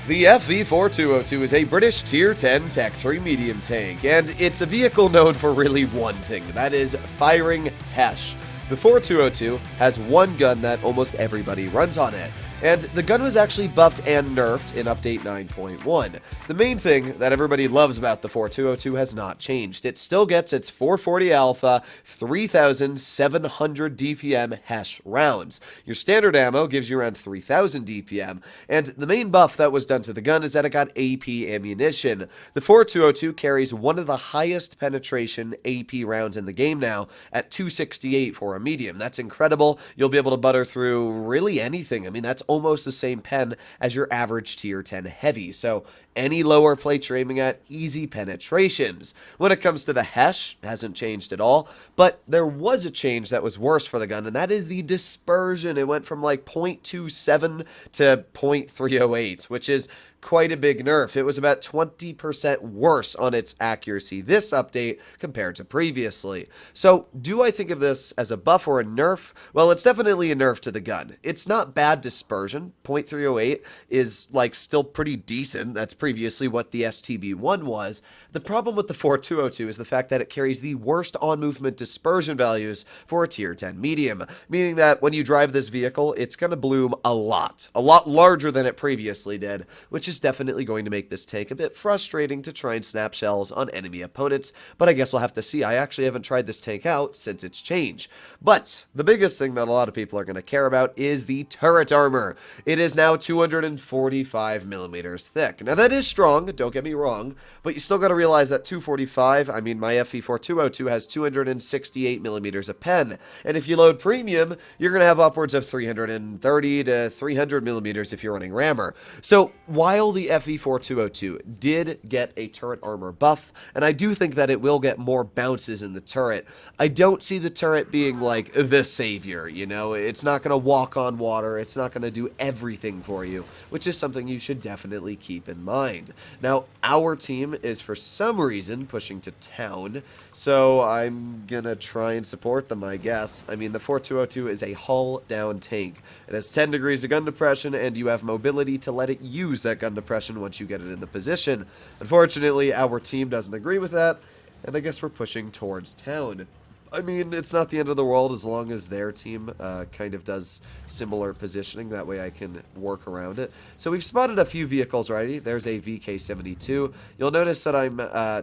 The FV4202 is a British Tier 10 tech tree medium tank, and it's a vehicle known for really one thing, that is firing Hesh. The 4202 has one gun that almost everybody runs on it, and the gun was actually buffed and nerfed in Update 9.1. The main thing that everybody loves about the 4202 has not changed. It still gets its 440 alpha, 3,700 DPM Hesh rounds. Your standard ammo gives you around 3,000 DPM, and the main buff that was done to the gun is that it got AP ammunition. The 4202 carries one of the highest penetration AP rounds in the game now at 268 for a medium. That's incredible. You'll be able to butter through really anything. I mean, that's almost the same pen as your average tier 10 heavy, so any lower plates you're aiming at, easy penetrations. When it comes to the Hesh, hasn't changed at all, but there was a change that was worse for the gun, and that is the dispersion. It went from like 0.27 to 0.308, which is quite a big nerf. It was about 20% worse on its accuracy this update compared to previously. So, do I think of this as a buff or a nerf? Well, it's definitely a nerf to the gun. It's not bad dispersion. 0.308 is like still pretty decent. That's previously what the STB1 was. The problem with the 4202 is the fact that it carries the worst on-movement dispersion values for a tier 10 medium, meaning that when you drive this vehicle, it's going to bloom a lot larger than it previously did, which is definitely going to make this tank a bit frustrating to try and snap shells on enemy opponents, but I guess we'll have to see. I actually haven't tried this tank out since its change. But the biggest thing that a lot of people are going to care about is the turret armor. It is now 245 millimeters thick. Now that is strong, don't get me wrong, but you still got to realize that 245, I mean my FV4202 has 268 millimeters of pen, and if you load premium, you're going to have upwards of 330 to 300 millimeters if you're running rammer. So while the FV4202 did get a turret armor buff, and I do think that it will get more bounces in the turret, I don't see the turret being like the savior, you know? It's not going to walk on water, it's not going to do everything for you, which is something you should definitely keep in mind. Now, our team is for some reason pushing to town, so I'm gonna try and support them, I guess. I mean, the 4202 is a hull-down tank. It has 10 degrees of gun depression, and you have mobility to let it use that gun depression once you get it in the position. Unfortunately, our team doesn't agree with that, and I guess we're pushing towards town. I mean, it's not the end of the world as long as their team kind of does similar positioning. That way I can work around it. So we've spotted a few vehicles already. There's a VK72. You'll notice that I'm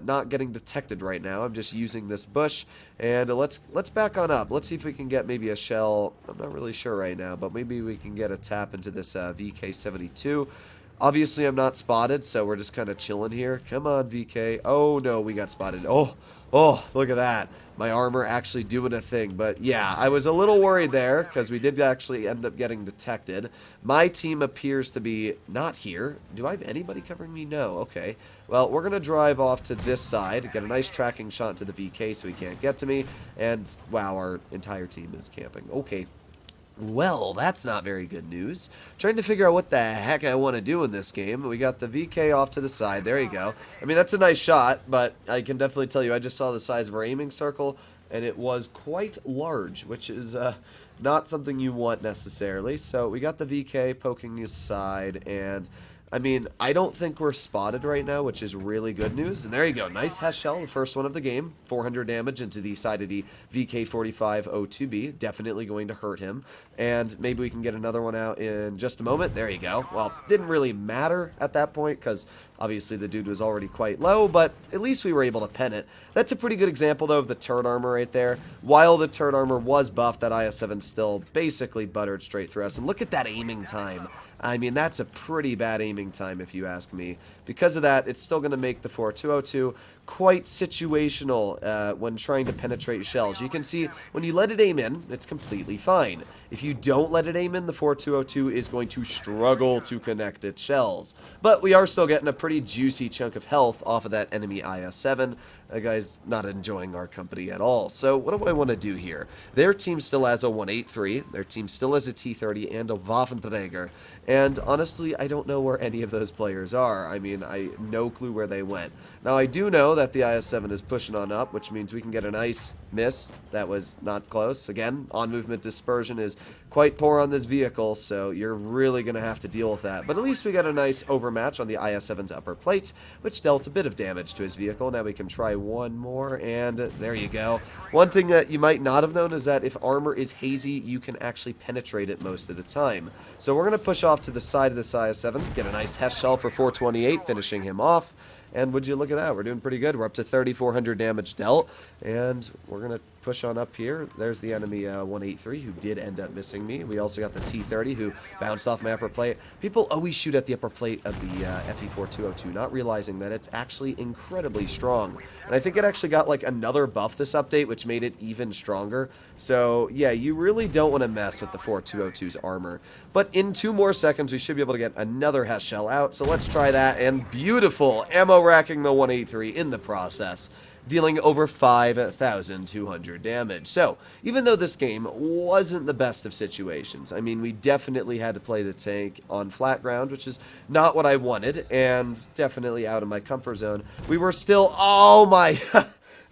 not getting detected right now. I'm just using this bush. And let's back on up. Let's see if we can get maybe a shell. I'm not really sure right now, but maybe we can get a tap into this VK72. Obviously, I'm not spotted, so we're just kind of chilling here. Come on, VK. Oh, no, we got spotted. Oh, look at that. My armor actually doing a thing. But yeah, I was a little worried there because we did actually end up getting detected. My team appears to be not here. Do I have anybody covering me? No. Okay. Well, we're going to drive off to this side, get a nice tracking shot to the VK so he can't get to me. And wow, our entire team is camping. Okay. Well, that's not very good news. Trying to figure out what the heck I want to do in this game. We got the VK off to the side. There you go. I mean, that's a nice shot, but I can definitely tell you I just saw the size of our aiming circle, and it was quite large, which is not something you want necessarily. So we got the VK poking his side, and I mean, I don't think we're spotted right now, which is really good news. And there you go. Nice Hesh shell, the first one of the game. 400 damage into the side of the VK4202B. Definitely going to hurt him. And maybe we can get another one out in just a moment. There you go. Well, didn't really matter at that point because obviously the dude was already quite low, but at least we were able to pen it. That's a pretty good example, though, of the turret armor right there. While the turret armor was buffed, that IS-7 still basically buttered straight through us. And look at that aiming time. I mean, that's a pretty bad aiming time, if you ask me. Because of that, it's still going to make the 4202 quite situational when trying to penetrate shells. You can see when you let it aim in, it's completely fine. If you don't let it aim in, the 4202 is going to struggle to connect its shells. But we are still getting a pretty juicy chunk of health off of that enemy IS-7. That guy's not enjoying our company at all. So what do I want to do here? Their team still has a 183. Their team still has a T30 and a Waffenträger. And honestly, I don't know where any of those players are. I mean, I no clue where they went. Now, I do know that the IS-7 is pushing on up, which means we can get a nice miss. That was not close. Again, on-movement dispersion is quite poor on this vehicle, so you're really going to have to deal with that. But at least we got a nice overmatch on the IS-7's upper plate, which dealt a bit of damage to his vehicle. Now we can try one more, and there you go. One thing that you might not have known is that if armor is hazy, you can actually penetrate it most of the time. So we're going to push off to the side of this IS-7, get a nice Hess shell for 428, finishing him off. And would you look at that? We're doing pretty good. We're up to 3,400 damage dealt, and we're going to push on up here. There's the enemy 183 who did end up missing me. We also got the T30 who bounced off my upper plate. People always shoot at the upper plate of the FV4202, not realizing that it's actually incredibly strong. And I think it actually got like another buff this update, which made it even stronger. So yeah, you really don't want to mess with the 4202's armor. But in 2 more seconds, we should be able to get another Hess shell out. So let's try that. And beautiful ammo racking the 183 in the process, dealing over 5,200 damage. So, even though this game wasn't the best of situations, I mean, we definitely had to play the tank on flat ground, which is not what I wanted, and definitely out of my comfort zone. We were still, oh my,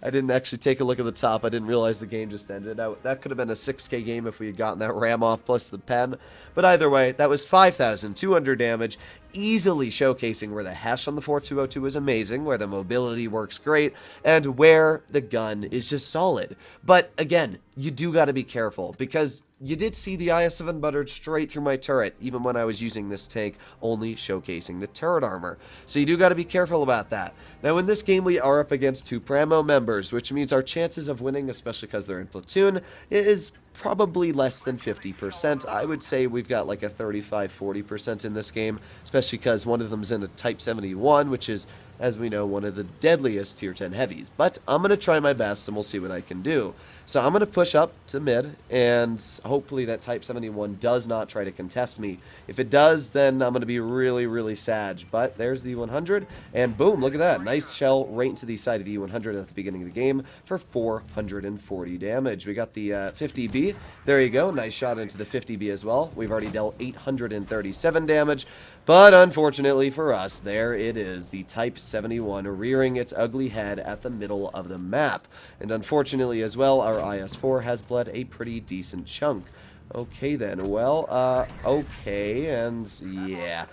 I didn't actually take a look at the top. I didn't realize the game just ended. That could have been a 6K game if we had gotten that ram off plus the pen. But either way, that was 5,200 damage, easily showcasing where the Hesh on the 4202 is amazing, where the mobility works great, and where the gun is just solid. But again, you do got to be careful, because you did see the IS-7 buttered straight through my turret, even when I was using this tank, only showcasing the turret armor. So you do got to be careful about that. Now in this game, we are up against 2 Pramo members, which means our chances of winning, especially because they're in platoon, is probably less than 50%. I would say we've got like a 35-40% in this game, especially because one of them's in a Type 71, which is, as we know, one of the deadliest Tier 10 heavies. But I'm going to try my best, and we'll see what I can do. So I'm going to push up to mid, and hopefully that Type 71 does not try to contest me. If it does, then I'm going to be really, really sad. But there's the 100, and boom, look at that. Nice shell right into the side of the 100 at the beginning of the game for 440 damage. We got the 50B. There you go. Nice shot into the 50B as well. We've already dealt 837 damage. But unfortunately for us, there it is, the Type 71 rearing its ugly head at the middle of the map. And unfortunately as well, our IS-4 has bled a pretty decent chunk. Okay then, well, okay, and yeah.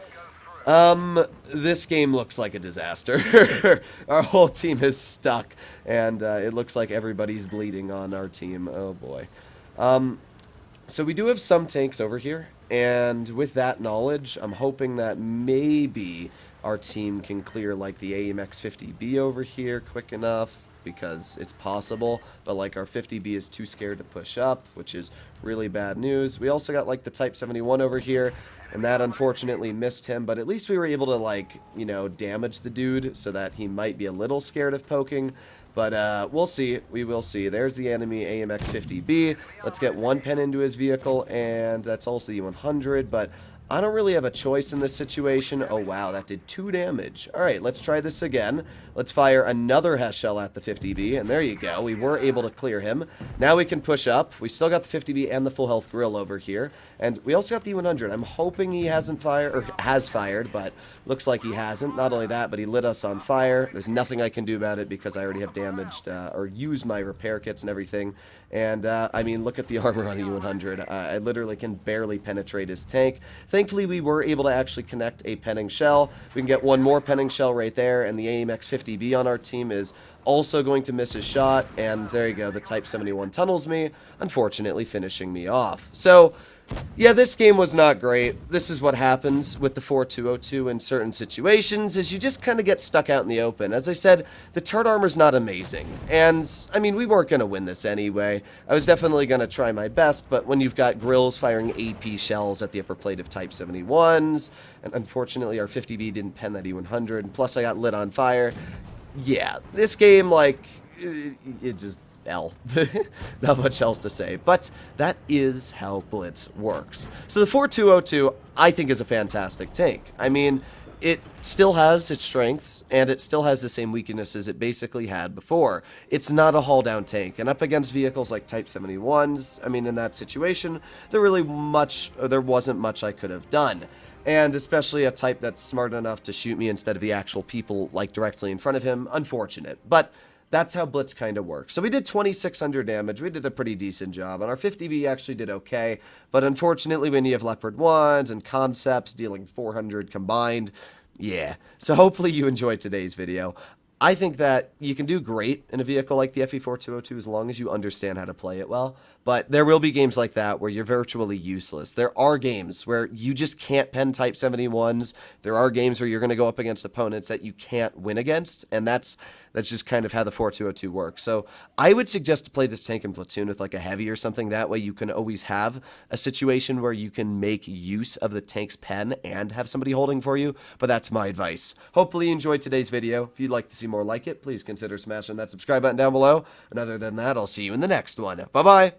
This game looks like a disaster. Our whole team is stuck, and it looks like everybody's bleeding on our team. Oh boy. So we do have some tanks over here, and with that knowledge, I'm hoping that maybe our team can clear like the AMX 50B over here quick enough, because it's possible, but like our 50B is too scared to push up, which is really bad news. We also got like the Type 71 over here, and that unfortunately missed him, but at least we were able to, like, you know, damage the dude so that he might be a little scared of poking. But we'll see. We will see. There's the enemy AMX 50B. Let's get 1 pen into his vehicle, and that's also the 100, but I don't really have a choice in this situation. Oh, wow, that did 2 damage. All right, let's try this again. Let's fire another Hess shell at the 50B, and there you go. We were able to clear him. Now we can push up. We still got the 50B and the full health grill over here, and we also got the 100. I'm hoping he hasn't fired, or has fired, but looks like he hasn't. Not only that, but he lit us on fire. There's nothing I can do about it because I already have damaged or used my repair kits and everything. And, I mean, look at the armor on the U100. I literally can barely penetrate his tank. Thankfully, we were able to actually connect a penning shell. We can get 1 more penning shell right there, and the AMX 50B on our team is also going to miss his shot. And there you go, the Type 71 tunnels me, unfortunately finishing me off. So, yeah, this game was not great. This is what happens with the 4202 in certain situations, is you just kind of get stuck out in the open. As I said, the turret armor's not amazing. And, I mean, we weren't going to win this anyway. I was definitely going to try my best, but when you've got grills firing AP shells at the upper plate of Type 71s, and unfortunately our 50B didn't pen that E100, and plus I got lit on fire, yeah, this game, like, it just... L. Not much else to say, but that is how Blitz works. So the 4202, I think, is a fantastic tank. I mean, it still has its strengths, and it still has the same weaknesses it basically had before. It's not a haul-down tank, and up against vehicles like Type 71s, I mean, in that situation, there wasn't much I could have done. And especially a type that's smart enough to shoot me instead of the actual people, like, directly in front of him, unfortunate. But that's how Blitz kind of works. So we did 2600 damage. We did a pretty decent job. And our 50B actually did okay. But unfortunately, when you have Leopard 1s and Concepts dealing 400 combined, yeah. So hopefully you enjoyed today's video. I think that you can do great in a vehicle like the FV4202 as long as you understand how to play it well. But there will be games like that where you're virtually useless. There are games where you just can't pen Type 71s. There are games where you're going to go up against opponents that you can't win against. And that's just kind of how the 4202 works. So I would suggest to play this tank in platoon with like a heavy or something. That way you can always have a situation where you can make use of the tank's pen and have somebody holding for you. But that's my advice. Hopefully you enjoyed today's video. If you'd like to see more like it, please consider smashing that subscribe button down below. And other than that, I'll see you in the next one. Bye-bye.